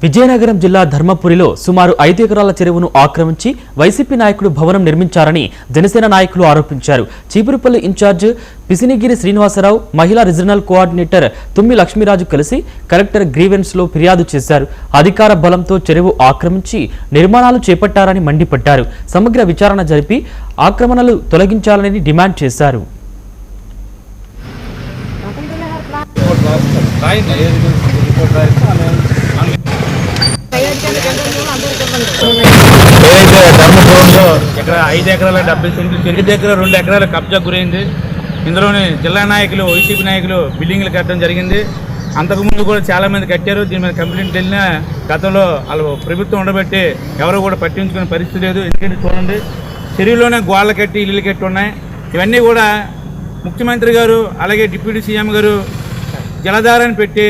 విజయనగరం జిల్లా ధర్మపురిలో సుమారు 5 ఎకరాల చెరువును ఆక్రమించి వైసీపీ నాయకులు భవనం నిర్మించారని జనసేన నాయకులు ఆరోపించారు. చీపురుపల్లి ఇన్ఛార్జ్ పిసినిగిరి శ్రీనివాసరావు, మహిళా రీజనల్ కోఆర్డినేటర్ తుమ్మి లక్ష్మీరాజు కలిసి కలెక్టర్ గ్రీవెన్స్ లో ఫిర్యాదు చేశారు. అధికార బలంతో చెరువు ఆక్రమించి నిర్మాణాలు చేపట్టారని మండిపడ్డారు. సమగ్ర విచారణ జరిపి ఆక్రమణలు తొలగించాలని డిమాండ్ చేశారు. ఏదైతే ధర్మపురంలో ఇక్కడ 5 ఎకరాల 70 సెంట్లు చెరువు దగ్గర 2 ఎకరాల కబ్జా గురైంది. ఇందులోని జిల్లా నాయకులు, వైసీపీ నాయకులు బిల్డింగ్లు కట్టడం జరిగింది. అంతకుముందు కూడా చాలా మంది కట్టారు. దీని మీద కంప్లైంట్ వెళ్ళినా గతంలో వాళ్ళు ప్రభుత్వం ఉండబట్టి ఎవరు కూడా పట్టించుకునే పరిస్థితి లేదు. ఎందుకంటే చూడండి, చెరువులోనే గోళ్ళ కట్టి ఇల్లు కట్టి ఉన్నాయి. ఇవన్నీ కూడా ముఖ్యమంత్రి గారు అలాగే డిప్యూటీ సీఎం గారు జలధారాన్ని పెట్టి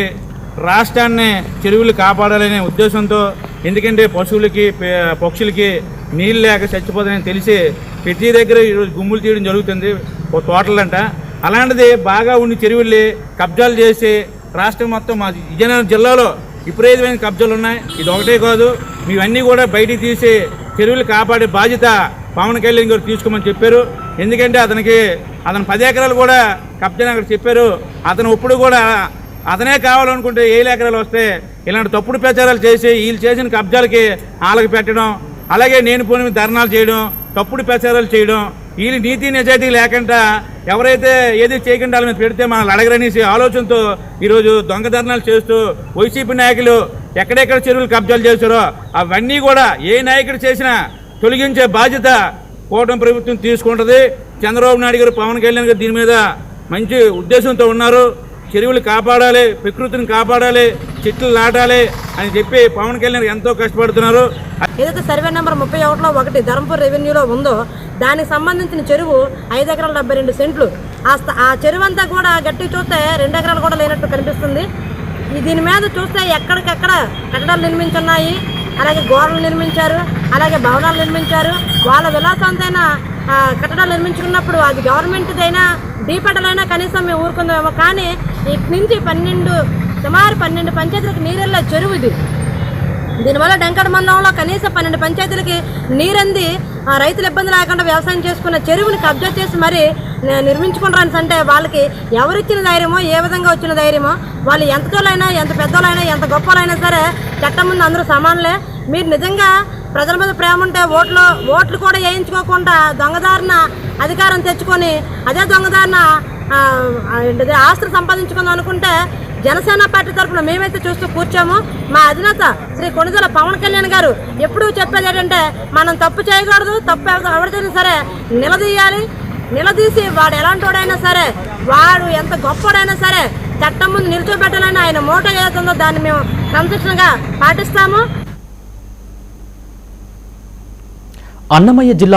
రాష్ట్రాన్ని చెరువులు కాపాడాలనే ఉద్దేశంతో, ఎందుకంటే పశువులకి పక్షులకి నీళ్ళు లేక చచ్చిపోతాయని తెలిసి ప్రతి దగ్గర ఈరోజు గుమ్ములు తీయడం జరుగుతుంది, తోటలంట. అలాంటిది బాగా ఉండి చెరువుల్ని కబ్జాలు చేసి రాష్ట్రం మొత్తం మా విజయనగరం జిల్లాలో విపరీతమైన కబ్జాలు ఉన్నాయి. ఇది ఒకటే కాదు, ఇవన్నీ కూడా బయటికి తీసి చెరువులు కాపాడే బాధ్యత పవన్ కళ్యాణ్ గారు తీసుకోమని చెప్పారు. ఎందుకంటే అతను 10 ఎకరాలు కూడా కబ్జా అక్కడ చెప్పారు. అతను ఇప్పుడు కూడా అతనే కావాలనుకుంటే 7 ఎకరాలు వస్తే ఇలాంటి తప్పుడు ప్రచారాలు చేసి వీళ్ళు చేసిన కబ్జాలకి వాళ్ళకి పెట్టడం, అలాగే నేను పోని ధర్నాలు చేయడం, తప్పుడు ప్రచారాలు చేయడం, వీళ్ళు నీతి నిజాయితీ లేకుండా ఎవరైతే ఏది చేయకుండా వాళ్ళ మీద పెడితే మనల్ని అడగరనేసి ఆలోచనతో ఈరోజు దొంగ ధర్నాలు చేస్తూ వైసీపీ నాయకులు ఎక్కడెక్కడ చెరువులు కబ్జాలు చేశారో అవన్నీ కూడా ఏ నాయకుడు చేసినా తొలగించే బాధ్యత కూటమి ప్రభుత్వం తీసుకుంటుంది. చంద్రబాబు నాయుడు గారు, పవన్ కళ్యాణ్ గారు దీని మీద మంచి ఉద్దేశంతో ఉన్నారు. చెరువులు కాపాడాలి, ప్రకృతిని కాపాడాలి, చెట్లు నాటాలి అని చెప్పి పవన్ కళ్యాణ్ ఎంతో కష్టపడుతున్నారు. ఏదైతే సర్వే నెంబర్ 31లో 1 ధర్మపురి రెవెన్యూలో ఉందో దానికి సంబంధించిన చెరువు 5 ఎకరాల 72 సెంట్లు. ఆ చెరువు అంతా కూడా గట్టి చూస్తే 2 ఎకరాలు కూడా లేనట్టు కనిపిస్తుంది. దీని మీద చూస్తే ఎక్కడికెక్కడ కట్టడాలు నిర్మించున్నాయి, అలాగే గోడలు నిర్మించారు, అలాగే భవనాలు నిర్మించారు. వాళ్ళ విలాసవంతైన కట్టడాలు నిర్మించుకున్నప్పుడు అది గవర్నమెంట్దైనా డీపెడలైనా కనీసం మేము ఊరుకుందామేమో. కానీ ఇటు నుంచి సుమారు 12 పంచాయతీలకు నీరెళ్ళే చెరువు ఇది. దీనివల్ల డెంకడ మండలంలో కనీసం 12 పంచాయతీలకి నీరంది రైతులు ఇబ్బంది లేకుండా వ్యవసాయం చేసుకున్న చెరువుని కబ్జా చేసి మరి నిర్మించుకుంటారని అంటే వాళ్ళకి ఎవరిచ్చిన ధైర్యమో, ఏ విధంగా వచ్చిన ధైర్యమో, వాళ్ళు ఎంత తోలైనా, ఎంత పెద్దోళ్ళైనా, ఎంత గొప్పలైనా సరే చట్టం ముందు అందరూ సమానులే. మీరు నిజంగా ప్రజల మీద ప్రేమ ఉంటే ఓట్లు కూడా వేయించుకోకుండా దొంగదారిన అధికారం తెచ్చుకొని అదే దొంగదారిన ఆస్తులు సంపాదించుకుందాం అనుకుంటే జనసేన పార్టీ తరఫున మేమైతే చూస్తూ కూర్చోము. మా అధినేత శ్రీ కొణిదెల పవన్ కళ్యాణ్ గారు ఎప్పుడూ చెప్పేది ఏంటంటే మనం తప్పు చేయకూడదు, తప్పు ఎవరిదైనా సరే నిలదీయాలి. నిలదీసి వాడు ఎలాంటి వాడైనా సరే, వాడు ఎంత గొప్పవాడైనా సరే చట్టం ముందు నిల్చోబెట్టాలని ఆయన మోటో ఏదైతుందో దాన్ని మేము క్రమశిక్షణగా పాటిస్తాము. అన్నమయ్య జిల్లా